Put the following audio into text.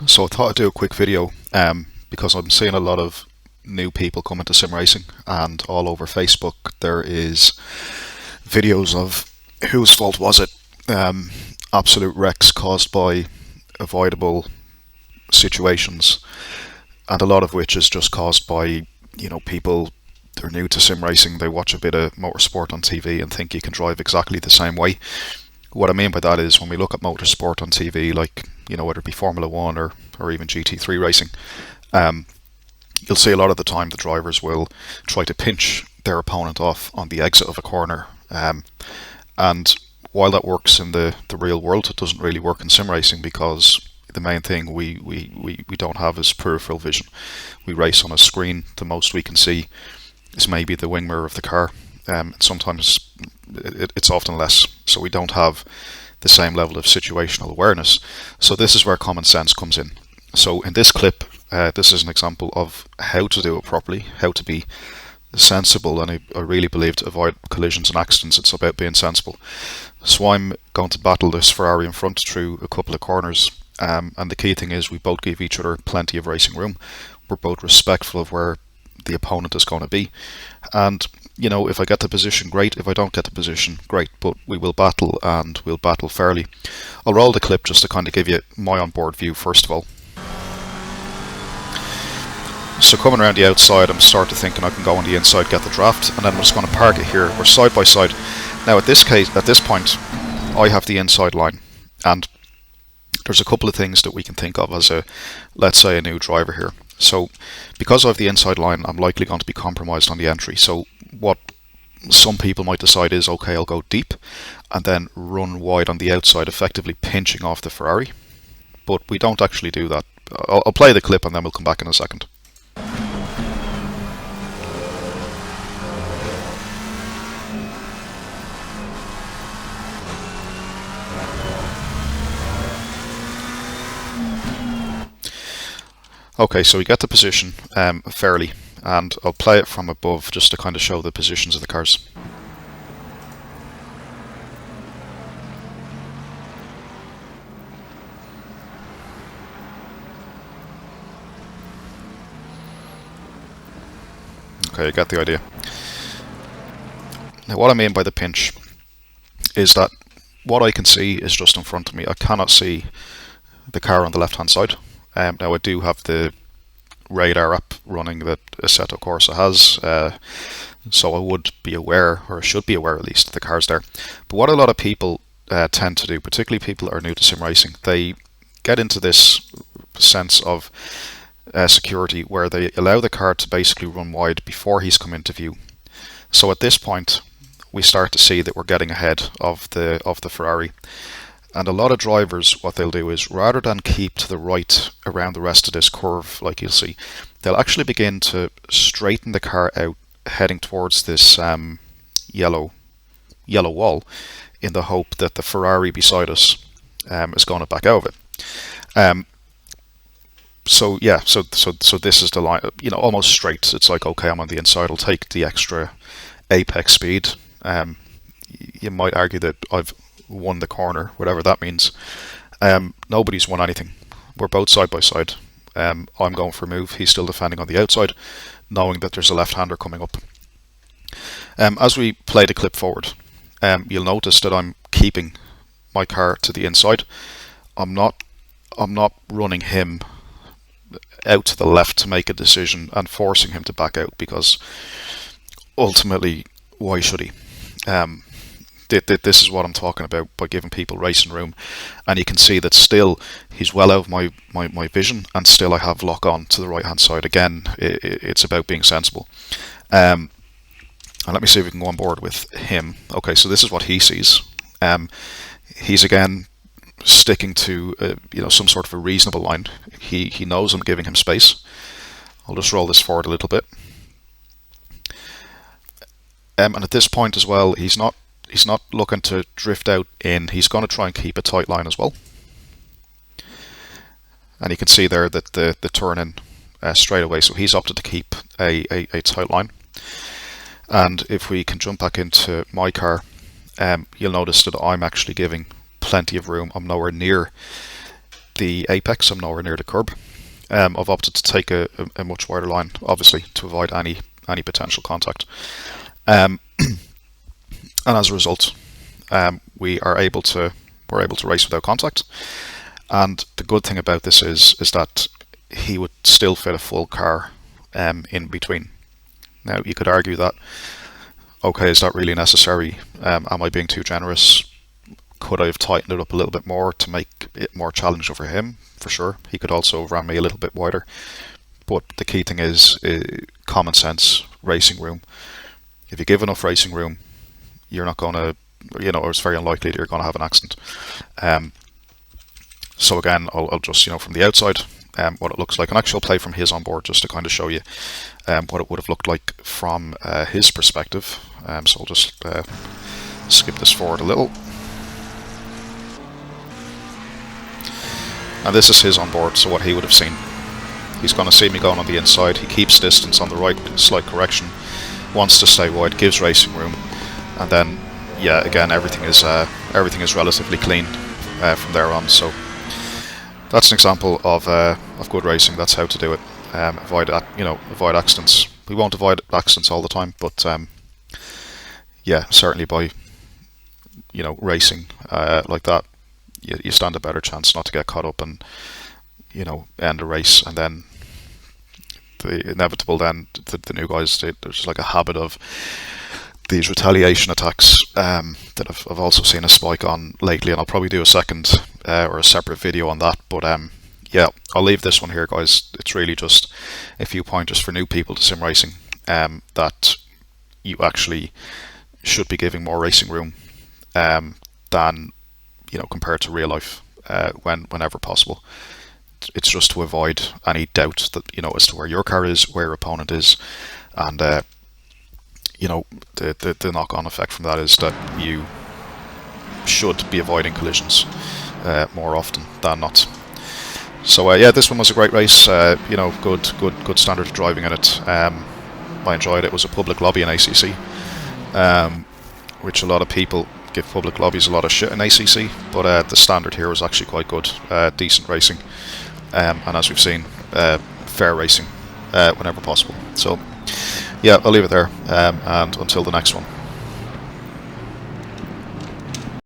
So I thought I'd do a quick video because I'm seeing a lot of new people come into sim racing, and all over Facebook there is videos of whose fault was it, absolute wrecks caused by avoidable situations, and a lot of which is just caused by people. They're new to sim racing, they watch a bit of motorsport on TV and think you can drive exactly the same way. What I mean by that is when we look at motorsport on TV, like whether it be Formula One or even GT3 racing, um, you'll see a lot of the time the drivers will try to pinch their opponent off on the exit of a corner. And while that works in the real world, it doesn't really work in sim racing because the main thing we don't have is peripheral vision. We race on a screen. The most we can see is maybe the wing mirror of the car. Sometimes it's often less, so we don't have the same level of situational awareness. So this is where common sense comes in. So in this clip, this is an example of how to do it properly, how to be sensible, and I really believe to avoid collisions and accidents, it's about being sensible. So I'm going to battle this Ferrari in front through a couple of corners, and the key thing is we both give each other plenty of racing room. We're both respectful of where the opponent is going to be, and if I get the position, great. If I don't get the position, great. But we will battle, and we'll battle fairly. I'll roll the clip just to kind of give you my onboard view first of all. So coming around the outside, I'm starting to thinking I can go on the inside, get the draft, and then I'm just going to park it here. We're side by side. Now at this point, I have the inside line, and there's a couple of things that we can think of as let's say a new driver here. So because I have the inside line, I'm likely going to be compromised on the entry. So what some people might decide is, okay, I'll go deep and then run wide on the outside, effectively pinching off the Ferrari. But we don't actually do that. I'll play the clip and then we'll come back in a second. Okay, so we get the position fairly, and I'll play it from above just to kind of show the positions of the cars. Okay, you get the idea. Now what I mean by the pinch is that what I can see is just in front of me. I cannot see the car on the left hand side. Now I do have the radar app running that Assetto Corsa has, so I would be aware, or I should be aware at least, the car's there. But what a lot of people tend to do, particularly people that are new to sim racing, they get into this sense of security where they allow the car to basically run wide before he's come into view. So at this point we start to see that we're getting ahead of the Ferrari. And a lot of drivers, what they'll do is, rather than keep to the right around the rest of this curve, like you'll see, they'll actually begin to straighten the car out, heading towards this yellow wall, in the hope that the Ferrari beside us is going to back out of it. So yeah, so this is the line, almost straight. It's like, okay, I'm on the inside, I'll take the extra apex speed. You might argue that I've won the corner, whatever that means. Nobody's won anything. We're both side by side. I'm going for a move. He's still defending on the outside, knowing that there's a left-hander coming up. As we play the clip forward, you'll notice that I'm keeping my car to the inside. I'm not running him out to the left to make a decision and forcing him to back out, because ultimately, why should he? This is what I'm talking about by giving people racing room, and you can see that still he's well out of my vision, and still I have lock on to the right hand side. Again, it's about being sensible. And let me see if we can go on board with him. Okay, so this is what he sees. He's again sticking to some sort of a reasonable line. He knows I'm giving him space. I'll just roll this forward a little bit. And at this point as well, he's not looking to drift out in. He's going to try and keep a tight line as well. And you can see there that the turn in straight away. So he's opted to keep a tight line. And if we can jump back into my car, you'll notice that I'm actually giving plenty of room. I'm nowhere near the apex. I'm nowhere near the curb. I've opted to take a much wider line, obviously, to avoid any potential contact. Um, and as a result, we're able to race without contact. And the good thing about this is that he would still fit a full car in between. Now you could argue that, okay, is that really necessary? Am I being too generous? Could I have tightened it up a little bit more to make it more challenging for him? For sure, he could also have ran me a little bit wider. But the key thing is common sense, racing room. If you give enough racing room, you're not going to, or it's very unlikely that you're going to have an accident. So again, I'll just, from the outside, what it looks like. And actually I'll play from his onboard just to kind of show you what it would have looked like from his perspective. So I'll just skip this forward a little. And this is his onboard, so what he would have seen. He's going to see me going on the inside. He keeps distance on the right, slight correction, wants to stay wide, gives racing room, and then, yeah, again, everything is relatively clean from there on. So that's an example of good racing. That's how to do it. Avoid accidents. We won't avoid accidents all the time, but yeah, certainly by racing like that, you stand a better chance not to get caught up and end a race. And then the inevitable, then the new guys, there's like a habit of these retaliation attacks that I've also seen a spike on lately, and I'll probably do a second or a separate video on that. But yeah, I'll leave this one here, guys. It's really just a few pointers for new people to sim racing, that you actually should be giving more racing room than compared to real life whenever possible. It's just to avoid any doubt that as to where your car is, where your opponent is, and the knock-on effect from that is that you should be avoiding collisions more often than not. So yeah, this one was a great race. Good standard of driving in it. I enjoyed it. It was a public lobby in ACC, which a lot of people give public lobbies a lot of shit in ACC, but the standard here was actually quite good. Decent racing, and as we've seen, fair racing whenever possible. So yeah, I'll leave it there, and until the next one.